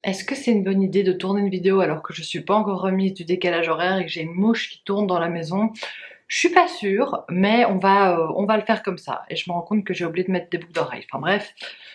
Est-ce que c'est une bonne idée de tourner une vidéo alors que je suis pas encore remise du décalage horaire et que j'ai une mouche qui tourne dans la maison? Je suis pas sûre, mais on va le faire comme ça. Et je me rends compte que j'ai oublié de mettre des boucles d'oreilles. Enfin bref,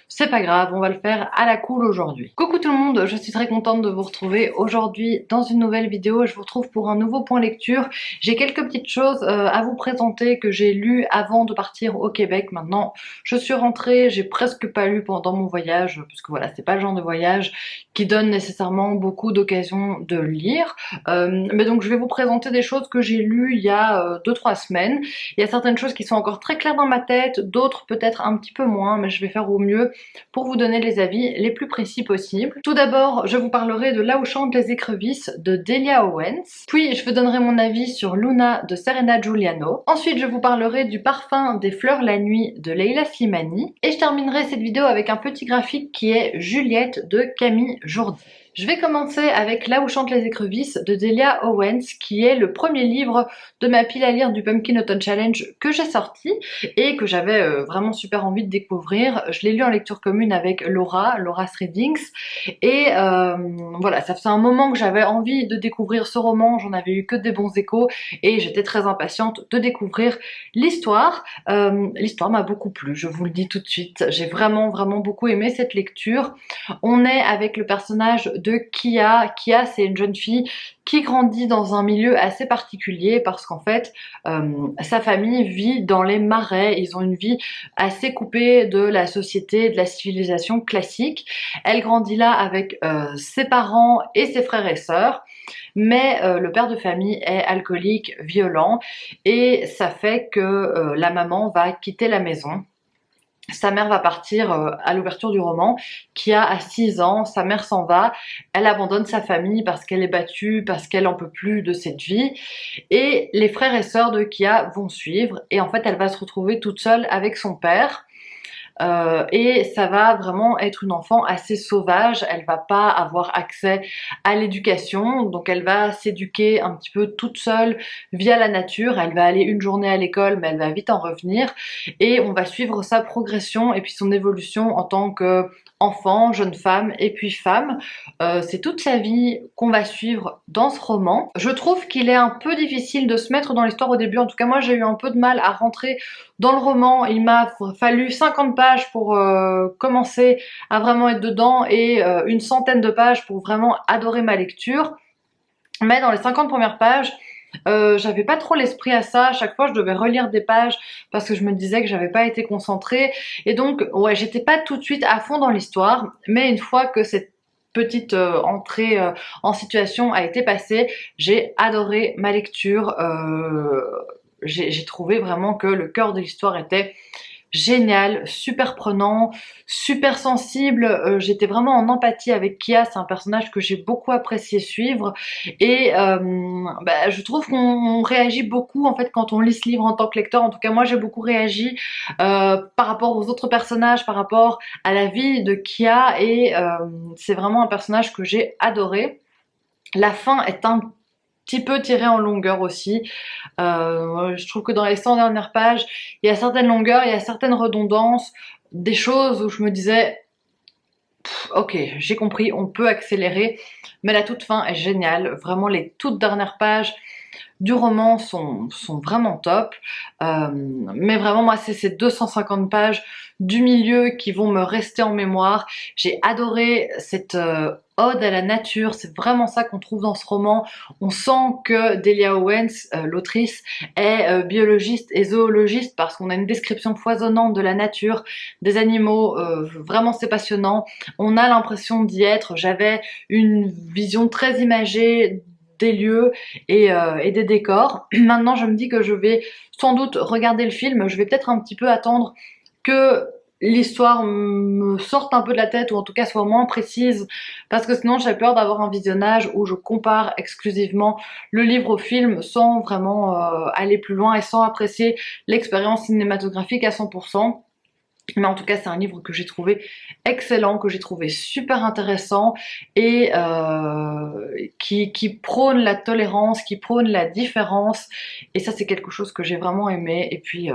c'est pas grave, on va le faire à la cool aujourd'hui. Coucou tout le monde, je suis très contente de vous retrouver aujourd'hui dans une nouvelle vidéo. Je vous retrouve pour un nouveau point lecture. J'ai quelques petites choses à vous présenter que j'ai lues avant de partir au Québec. Maintenant, je suis rentrée, j'ai presque pas lu pendant mon voyage, parce que voilà, c'est pas le genre de voyage qui donne nécessairement beaucoup d'occasions de lire. Mais donc je vais vous présenter des choses que j'ai lues il y a 2-3 semaines. Il y a certaines choses qui sont encore très claires dans ma tête, d'autres peut-être un petit peu moins, mais je vais faire au mieux pour vous donner les avis les plus précis possibles. Tout d'abord, je vous parlerai de Là où chantent les écrevisses de Delia Owens. Puis je vous donnerai mon avis sur Luna de Serena Giuliano. Ensuite, je vous parlerai du Parfum des fleurs la nuit de Leila Slimani. Et je terminerai cette vidéo avec un petit graphique qui est Juliette de Camille Jourdi. Je vais commencer avec Là où chantent les écrevisses de Delia Owens, qui est le premier livre de ma pile à lire du Pumpkin Autumn Challenge que j'ai sorti et que j'avais vraiment super envie de découvrir. Je l'ai lu en lecture commune avec Laura's Readings, et voilà, ça faisait un moment que j'avais envie de découvrir ce roman, j'en avais eu que des bons échos et j'étais très impatiente de découvrir l'histoire. L'histoire m'a beaucoup plu, je vous le dis tout de suite, j'ai vraiment beaucoup aimé cette lecture. On est avec le personnage de Kia. Kia, c'est une jeune fille qui grandit dans un milieu assez particulier parce qu'en fait, sa famille vit dans les marais. Ils ont une vie assez coupée de la société, de la civilisation classique. Elle grandit là avec ses parents et ses frères et sœurs. Mais le père de famille est alcoolique, violent, et ça fait que la maman va quitter la maison. Sa mère va partir à l'ouverture du roman. Kia a 6 ans, sa mère s'en va, elle abandonne sa famille parce qu'elle est battue, parce qu'elle en peut plus de cette vie, et les frères et sœurs de Kia vont suivre, et en fait elle va se retrouver toute seule avec son père. Et ça va vraiment être une enfant assez sauvage, elle va pas avoir accès à l'éducation, donc elle va s'éduquer un petit peu toute seule via la nature. Elle va aller une journée à l'école, mais elle va vite en revenir, et on va suivre sa progression et puis son évolution en tant que enfant, jeune femme et puis femme. C'est toute sa vie qu'on va suivre dans ce roman. Je trouve qu'il est un peu difficile de se mettre dans l'histoire au début, en tout cas moi j'ai eu un peu de mal à rentrer dans le roman. Il m'a fallu 50 pages pour commencer à vraiment être dedans, et une centaine de pages pour vraiment adorer ma lecture. Mais dans les 50 premières pages, j'avais pas trop l'esprit à ça. À chaque fois je devais relire des pages parce que je me disais que j'avais pas été concentrée, et donc ouais, j'étais pas tout de suite à fond dans l'histoire. Mais une fois que cette petite entrée en situation a été passée, j'ai adoré ma lecture. J'ai trouvé vraiment que le cœur de l'histoire était génial, super prenant, super sensible. J'étais vraiment en empathie avec Kia, c'est un personnage que j'ai beaucoup apprécié suivre, et je trouve qu'on réagit beaucoup en fait quand on lit ce livre en tant que lecteur. En tout cas moi j'ai beaucoup réagi par rapport aux autres personnages, par rapport à la vie de Kia, et c'est vraiment un personnage que j'ai adoré. La fin est un petit peu tiré en longueur aussi. Je trouve que dans les 100 dernières pages, il y a certaines longueurs, il y a certaines redondances, des choses où je me disais ok, j'ai compris, on peut accélérer, mais la toute fin est géniale. Vraiment, les toutes dernières pages du roman sont vraiment top. Mais vraiment, moi, c'est ces 250 pages du milieu qui vont me rester en mémoire. J'ai adoré cette ode à la nature, c'est vraiment ça qu'on trouve dans ce roman. On sent que Delia Owens, l'autrice, est biologiste et zoologiste, parce qu'on a une description foisonnante de la nature, des animaux, vraiment c'est passionnant. On a l'impression d'y être. J'avais une vision très imagée des lieux et des décors. Maintenant je me dis que je vais sans doute regarder le film, je vais peut-être un petit peu attendre que l'histoire me sorte un peu de la tête, ou en tout cas soit moins précise, parce que sinon j'ai peur d'avoir un visionnage où je compare exclusivement le livre au film sans vraiment aller plus loin et sans apprécier l'expérience cinématographique à 100%. Mais en tout cas c'est un livre que j'ai trouvé excellent, que j'ai trouvé super intéressant, et qui prône la tolérance, qui prône la différence, et ça c'est quelque chose que j'ai vraiment aimé. Et puis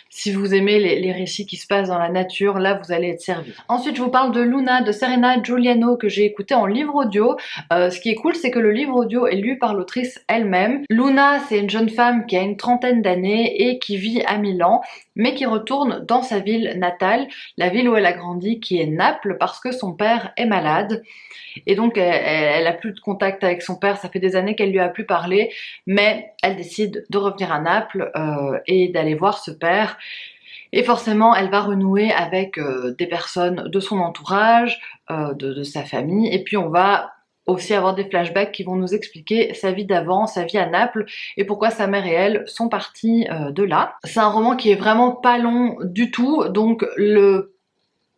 Si vous aimez les récits qui se passent dans la nature, là vous allez être servi. Ensuite je vous parle de Luna de Serena Giuliano que j'ai écouté en livre audio. Ce qui est cool c'est que le livre audio est lu par l'autrice elle-même. Luna c'est une jeune femme qui a une trentaine d'années et qui vit à Milan mais qui retourne dans sa ville natale, la ville où elle a grandi qui est Naples parce que son père est malade. Et donc elle a plus de contact avec son père, ça fait des années qu'elle lui a plus parlé, mais elle décide de revenir à Naples et d'aller voir ce père. Et forcément elle va renouer avec des personnes de son entourage, de sa famille, et puis on va aussi avoir des flashbacks qui vont nous expliquer sa vie d'avant, sa vie à Naples et pourquoi sa mère et elle sont parties de là. C'est un roman qui est vraiment pas long du tout, donc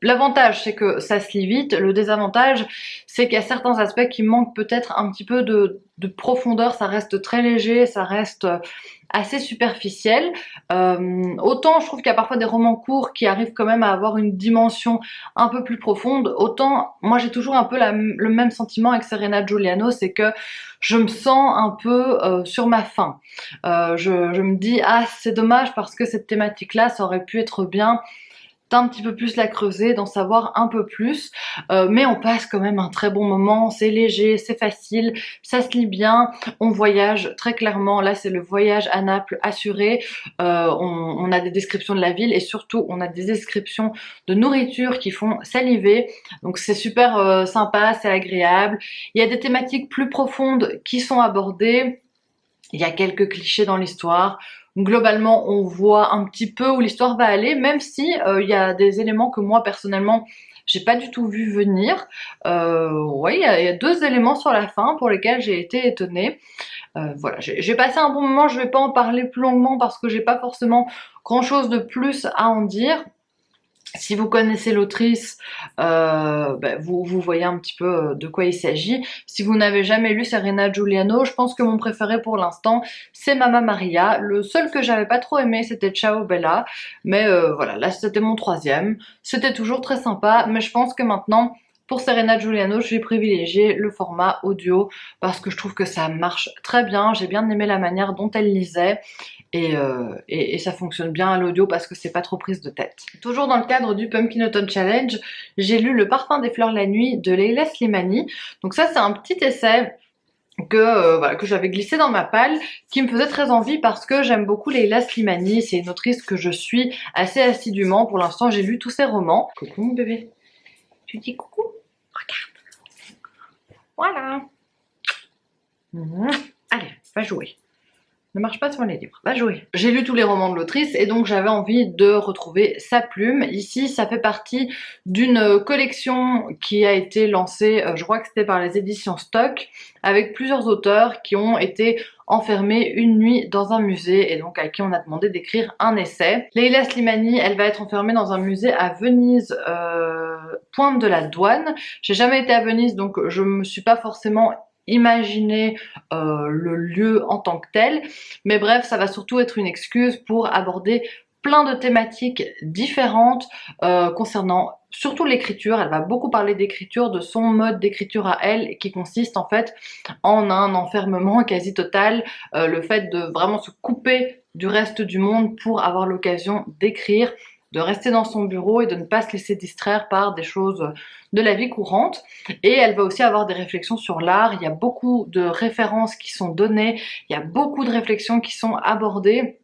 l'avantage c'est que ça se lit vite, le désavantage c'est qu'il y a certains aspects qui manquent peut-être un petit peu de profondeur, ça reste très léger, ça reste assez superficiel. Autant je trouve qu'il y a parfois des romans courts qui arrivent quand même à avoir une dimension un peu plus profonde, autant moi j'ai toujours un peu le même sentiment avec Serena Giuliano, c'est que je me sens un peu sur ma faim. Je me dis ah c'est dommage parce que cette thématique là ça aurait pu être bien un petit peu plus la creuser, d'en savoir un peu plus, mais on passe quand même un très bon moment, c'est léger, c'est facile, ça se lit bien, on voyage très clairement, là c'est le voyage à Naples assuré, on a des descriptions de la ville et surtout on a des descriptions de nourriture qui font saliver, donc c'est super sympa, c'est agréable, il y a des thématiques plus profondes qui sont abordées, il y a quelques clichés dans l'histoire. Globalement, on voit un petit peu où l'histoire va aller, même si il y a des éléments que moi personnellement j'ai pas du tout vu venir. Ouais, il y a deux éléments sur la fin pour lesquels j'ai été étonnée. Voilà, j'ai passé un bon moment. Je vais pas en parler plus longuement parce que j'ai pas forcément grand chose de plus à en dire. Si vous connaissez l'autrice, vous voyez un petit peu de quoi il s'agit. Si vous n'avez jamais lu Serena Giuliano, je pense que mon préféré pour l'instant, c'est Mamma Maria. Le seul que j'avais pas trop aimé, c'était Ciao Bella. Mais voilà, là c'était mon troisième. C'était toujours très sympa, mais je pense que maintenant, pour Serena Giuliano, je vais privilégier le format audio parce que je trouve que ça marche très bien. J'ai bien aimé la manière dont elle lisait. Et ça fonctionne bien à l'audio parce que c'est pas trop prise de tête. Toujours dans le cadre du Pumpkin Autumn Challenge, j'ai lu Le parfum des fleurs la nuit de Leila Slimani. Donc ça c'est un petit essai que j'avais glissé dans ma palle, qui me faisait très envie parce que j'aime beaucoup Leila Slimani, c'est une autrice que je suis assez assidûment. Pour l'instant j'ai lu tous ses romans. Coucou mon bébé, tu dis coucou? Regarde. Voilà. Allez, va jouer. Ne marche pas sur les livres, va jouer. J'ai lu tous les romans de l'autrice et donc j'avais envie de retrouver sa plume. Ici, ça fait partie d'une collection qui a été lancée, je crois que c'était par les éditions Stock, avec plusieurs auteurs qui ont été enfermés une nuit dans un musée et donc à qui on a demandé d'écrire un essai. Leila Slimani, elle va être enfermée dans un musée à Venise, Pointe de la Douane. J'ai jamais été à Venise donc je me suis pas forcément imaginer le lieu en tant que tel, mais bref ça va surtout être une excuse pour aborder plein de thématiques différentes concernant surtout l'écriture. Elle va beaucoup parler d'écriture, de son mode d'écriture à elle qui consiste en fait en un enfermement quasi total, le fait de vraiment se couper du reste du monde pour avoir l'occasion d'écrire, de rester dans son bureau et de ne pas se laisser distraire par des choses de la vie courante. Et elle va aussi avoir des réflexions sur l'art, il y a beaucoup de références qui sont données, il y a beaucoup de réflexions qui sont abordées.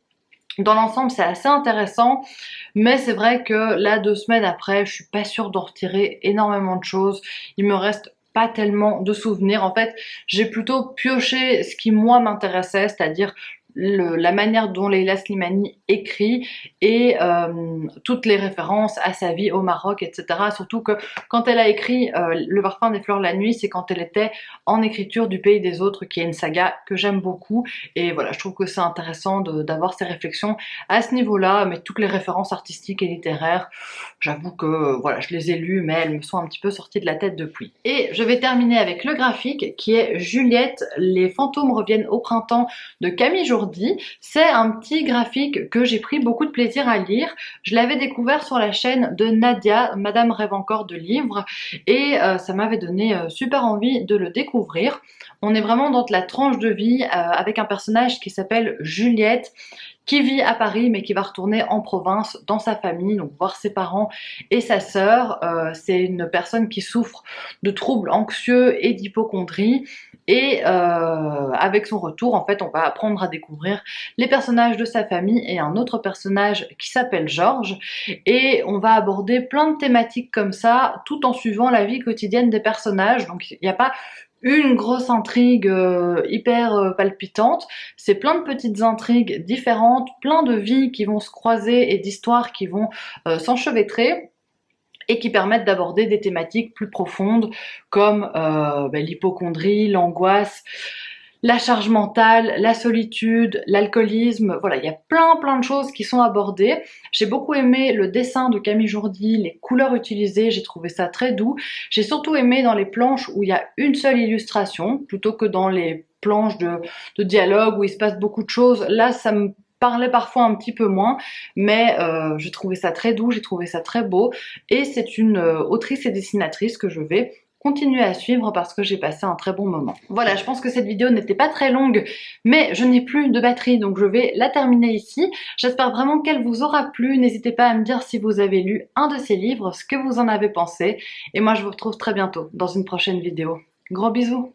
Dans l'ensemble c'est assez intéressant, mais c'est vrai que là 2 semaines après je suis pas sûre d'en retirer énormément de choses, il me reste pas tellement de souvenirs. En fait j'ai plutôt pioché ce qui moi m'intéressait, c'est-à-dire la manière dont Leila Slimani écrit et toutes les références à sa vie au Maroc, etc. Surtout que quand elle a écrit Le parfum des fleurs la nuit, c'est quand elle était en écriture du Pays des autres, qui est une saga que j'aime beaucoup. Et voilà, je trouve que c'est intéressant d'avoir ces réflexions à ce niveau-là, mais toutes les références artistiques et littéraires, j'avoue que voilà, je les ai lues, mais elles me sont un petit peu sorties de la tête depuis. Et je vais terminer avec le graphique, qui est Juliette, les fantômes reviennent au printemps de Camille Jourdi. C'est un petit graphique que j'ai pris beaucoup de plaisir à lire. Je l'avais découvert sur la chaîne de Nadia, Madame rêve encore de livres, et ça m'avait donné super envie de le découvrir. On est vraiment dans la tranche de vie avec un personnage qui s'appelle Juliette, qui vit à Paris mais qui va retourner en province dans sa famille, donc voir ses parents et sa sœur. C'est une personne qui souffre de troubles anxieux et d'hypocondrie. Et avec son retour, en fait, on va apprendre à découvrir les personnages de sa famille et un autre personnage qui s'appelle Georges. Et on va aborder plein de thématiques comme ça, tout en suivant la vie quotidienne des personnages. Donc il n'y a pas une grosse intrigue hyper palpitante, c'est plein de petites intrigues différentes, plein de vies qui vont se croiser et d'histoires qui vont s'enchevêtrer et qui permettent d'aborder des thématiques plus profondes comme l'hypocondrie, l'angoisse, la charge mentale, la solitude, l'alcoolisme. Voilà, il y a plein de choses qui sont abordées. J'ai beaucoup aimé le dessin de Camille Jourdi, les couleurs utilisées, j'ai trouvé ça très doux. J'ai surtout aimé dans les planches où il y a une seule illustration, plutôt que dans les planches de dialogue où il se passe beaucoup de choses. Là, ça me parlait parfois un petit peu moins, mais j'ai trouvé ça très doux, j'ai trouvé ça très beau, et c'est une autrice et dessinatrice que je vais continuer à suivre parce que j'ai passé un très bon moment. Voilà, je pense que cette vidéo n'était pas très longue, mais je n'ai plus de batterie, donc je vais la terminer ici. J'espère vraiment qu'elle vous aura plu. N'hésitez pas à me dire si vous avez lu un de ces livres, ce que vous en avez pensé, et moi je vous retrouve très bientôt dans une prochaine vidéo. Gros bisous!